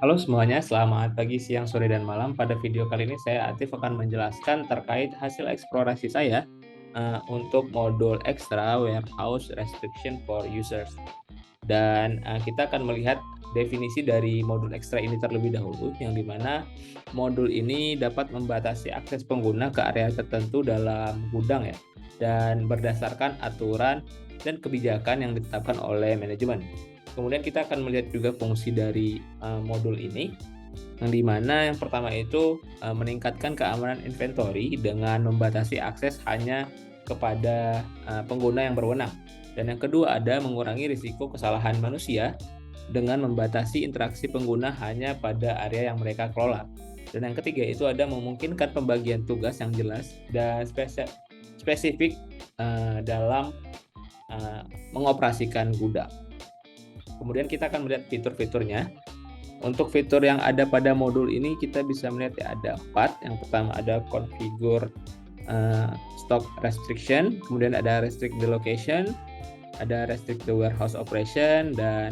Halo semuanya, selamat pagi, siang, sore, dan malam. Pada video kali ini saya Atif akan menjelaskan terkait hasil eksplorasi saya untuk modul Extra Warehouse Restriction for Users. Dan kita akan melihat definisi dari modul Extra ini terlebih dahulu, yang dimana modul ini dapat membatasi akses pengguna ke area tertentu dalam gudang ya, dan berdasarkan aturan dan kebijakan yang ditetapkan oleh manajemen. Kemudian kita akan melihat juga fungsi dari modul ini, yang dimana yang pertama itu meningkatkan keamanan inventory dengan membatasi akses hanya kepada pengguna yang berwenang. Dan yang kedua ada mengurangi risiko kesalahan manusia dengan membatasi interaksi pengguna hanya pada area yang mereka kelola. Dan yang ketiga itu ada memungkinkan pembagian tugas yang jelas dan spesifik dalam mengoperasikan gudang. Kemudian kita akan melihat fitur-fiturnya. Untuk fitur yang ada pada modul ini kita bisa melihat ya ada 4. Yang pertama ada configure stock restriction, kemudian ada restrict the location, ada restrict the warehouse operation, dan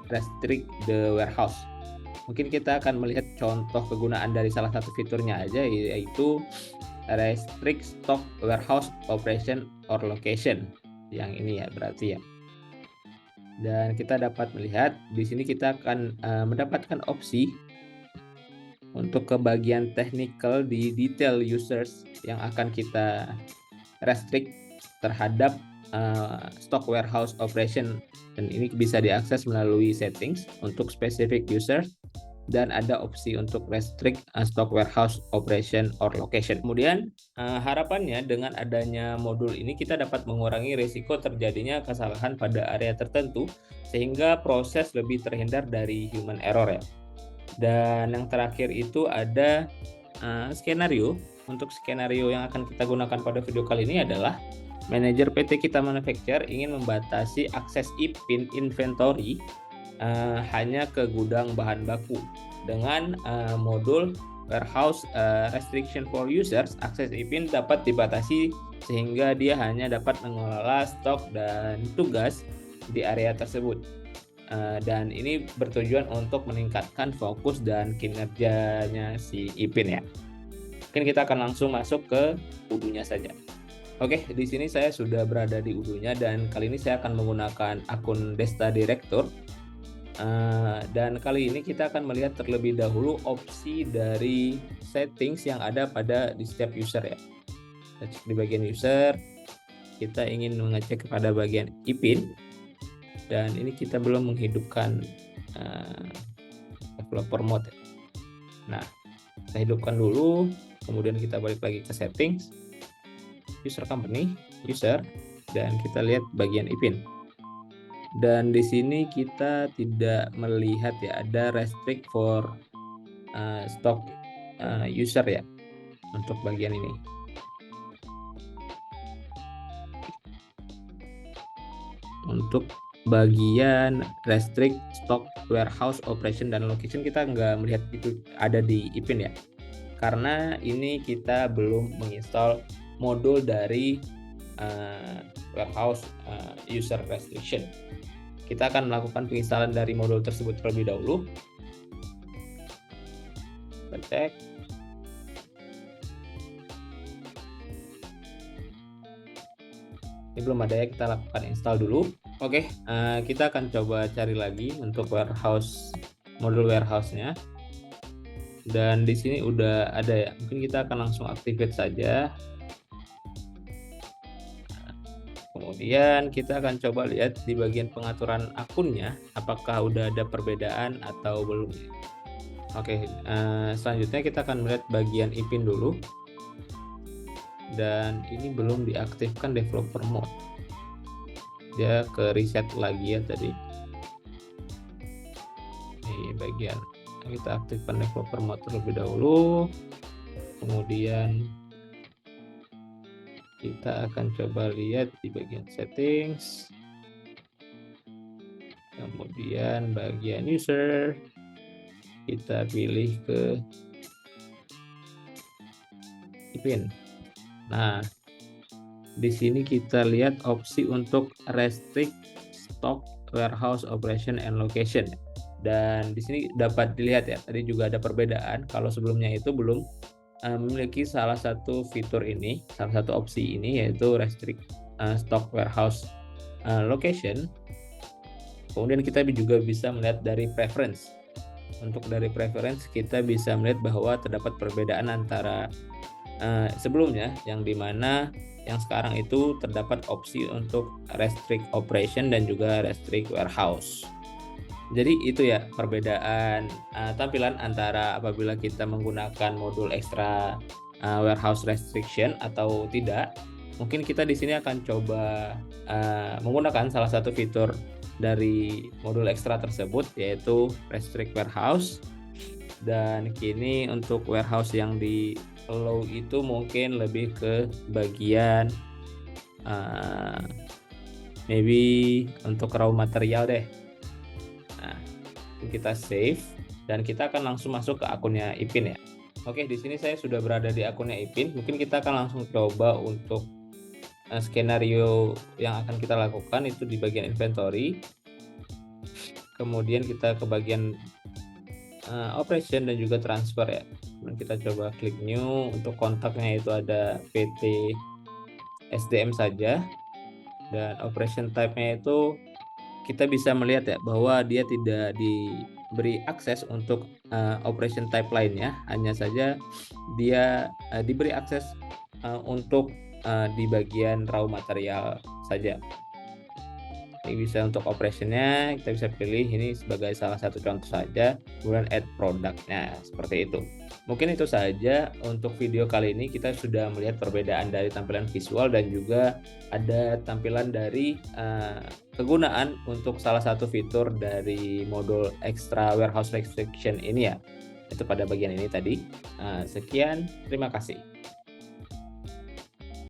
restrict the warehouse. Mungkin kita akan melihat contoh kegunaan dari salah satu fiturnya aja, yaitu restrict stock warehouse operation or location. Yang ini ya berarti ya. Dan kita dapat melihat di sini kita akan mendapatkan opsi untuk ke bagian technical di detail users yang akan kita restrict terhadap stock warehouse operation, dan ini bisa diakses melalui settings untuk specific user, dan ada opsi untuk restrict stock warehouse operation or location. Kemudian harapannya dengan adanya modul ini kita dapat mengurangi risiko terjadinya kesalahan pada area tertentu sehingga proses lebih terhindar dari human error ya. Dan yang terakhir itu ada skenario. Untuk skenario yang akan kita gunakan pada video kali ini adalah manajer PT Kita Manufacture ingin membatasi akses IPIN inventory hanya ke gudang bahan baku. Dengan modul warehouse restriction for users, akses IPIN dapat dibatasi sehingga dia hanya dapat mengelola stok dan tugas di area tersebut. Dan ini bertujuan untuk meningkatkan fokus dan kinerjanya si IPIN ya. Mungkin kita akan langsung masuk ke UDU-nya saja. Oke, di sini saya sudah berada di UDU-nya dan kali ini saya akan menggunakan akun Desta Director. Dan kali ini kita akan melihat terlebih dahulu opsi dari settings yang ada pada di setiap user ya. Kita cek di bagian user, kita ingin mengecek kepada bagian IPIN, dan ini kita belum menghidupkan developer mode. Nah, kita hidupkan dulu, kemudian kita balik lagi ke settings, user company, user, dan kita lihat bagian IPIN. Dan di sini kita tidak melihat ya ada restrict for stock user ya untuk bagian ini. Untuk bagian restrict stock warehouse operation dan location kita nggak melihat itu ada di IPIN ya, karena ini kita belum menginstal modul dari warehouse user restriction. Kita akan melakukan penginstalan dari modul tersebut terlebih dahulu. Kita cek. Ini belum ada ya, kita lakukan install dulu. Oke, kita akan coba cari lagi untuk warehouse, modul warehouse-nya. Dan di sini udah ada ya. Mungkin kita akan langsung activate saja. Kemudian kita akan coba lihat di bagian pengaturan akunnya apakah udah ada perbedaan atau belum. Oke, selanjutnya kita akan melihat bagian IPIN dulu, dan ini belum diaktifkan developer mode, dia ke reset lagi ya tadi. Ini bagian kita aktifkan developer mode terlebih dahulu, kemudian kita akan coba lihat di bagian settings, kemudian bagian user, kita pilih ke IPIN. Nah, di sini kita lihat opsi untuk restrict stock warehouse operation and location. Dan di sini dapat dilihat ya, tadi juga ada perbedaan kalau sebelumnya itu belum memiliki salah satu fitur ini, salah satu opsi ini, yaitu restrict stock warehouse location. Kemudian kita juga bisa melihat dari preference. Untuk dari preference kita bisa melihat bahwa terdapat perbedaan antara sebelumnya, yang dimana yang sekarang itu terdapat opsi untuk restrict operation dan juga restrict warehouse. Jadi itu ya perbedaan tampilan antara apabila kita menggunakan modul extra warehouse restriction atau tidak. Mungkin kita di sini akan coba menggunakan salah satu fitur dari modul ekstra tersebut, yaitu restrict warehouse. Dan kini untuk warehouse yang di allow itu mungkin lebih ke bagian maybe untuk raw material deh. Nah, kita save dan kita akan langsung masuk ke akunnya Ipin ya. Oke, di sini saya sudah berada di akunnya Ipin. Mungkin kita akan langsung coba untuk skenario yang akan kita lakukan itu di bagian inventory. Kemudian kita ke bagian operation dan juga transfer ya. Kemudian kita coba klik new. Untuk kontaknya itu ada PT SDM saja. Dan operation type-nya itu kita bisa melihat ya bahwa dia tidak diberi akses untuk operation type lainnya, hanya saja dia diberi akses untuk di bagian raw material saja. Ini bisa untuk operationnya, kita bisa pilih ini sebagai salah satu contoh saja, kemudian add produknya seperti itu. Mungkin itu saja untuk video kali ini. Kita sudah melihat perbedaan dari tampilan visual dan juga ada tampilan dari kegunaan untuk salah satu fitur dari modul extra warehouse restriction ini ya, itu pada bagian ini tadi. Sekian, terima kasih.